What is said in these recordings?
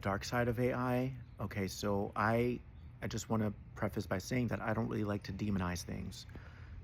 dark side of AI. Okay, so I just want to preface by saying that I don't really like to demonize things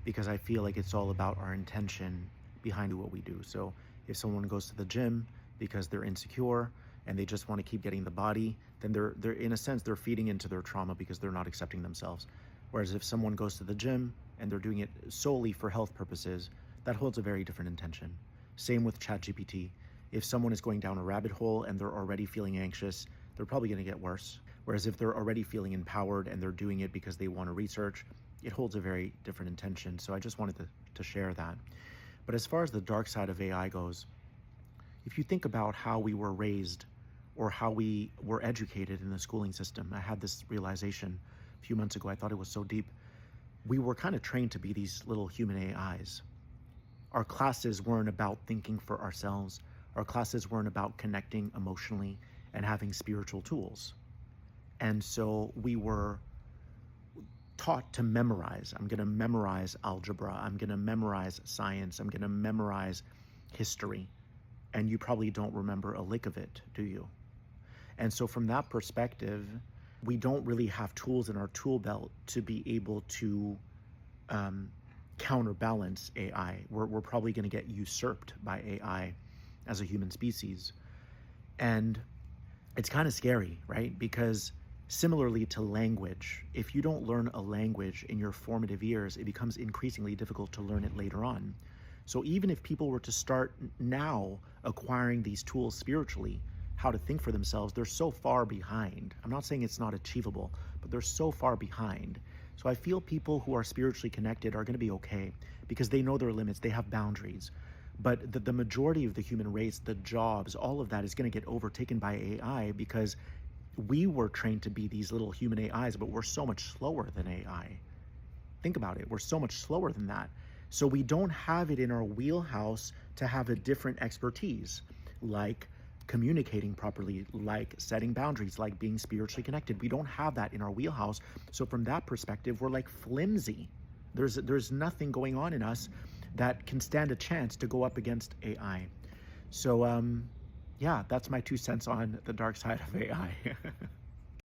because I feel like it's all about our intention behind what we do. So if someone goes to the gym because they're insecure and they just want to keep getting the body, then they're in a sense they're feeding into their trauma because they're not accepting themselves. Whereas if someone goes to the gym and they're doing it solely for health purposes, that holds a very different intention. Same with ChatGPT. If someone is going down a rabbit hole and they're already feeling anxious, they're probably going to get worse. Whereas if they're already feeling empowered and they're doing it because they want to research, it holds a very different intention. So I just wanted to share that. But as far as the dark side of AI goes, if you think about how we were raised or how we were educated in the schooling system, I had this realization a few months ago. I thought it was so deep. We were kind of trained to be these little human AIs. Our classes weren't about thinking for ourselves. Our classes weren't about connecting emotionally and having spiritual tools. And so we were taught to memorize. I'm going to memorize algebra. I'm going to memorize science. I'm going to memorize history. And you probably don't remember a lick of it, do you? And so from that perspective, we don't really have tools in our tool belt to be able to counterbalance AI. We're probably going to get usurped by AI as a human species. And it's kind of scary, right? Because similarly to language, if you don't learn a language in your formative years, it becomes increasingly difficult to learn it later on. So even if people were to start now acquiring these tools spiritually, how to think for themselves, they're so far behind. I'm not saying it's not achievable, but they're so far behind. So I feel people who are spiritually connected are going to be okay because they know their limits, they have boundaries. But the majority of the human race, the jobs, all of that is going to get overtaken by AI because we were trained to be these little human AIs, but we're so much slower than AI. Think about it. We're so much slower than that. So we don't have it in our wheelhouse to have a different expertise, like communicating properly, like setting boundaries, like being spiritually connected. We don't have that in our wheelhouse. So from that perspective, we're like flimsy. There's nothing going on in us that can stand a chance to go up against AI. So yeah, that's my 2 cents on the dark side of AI.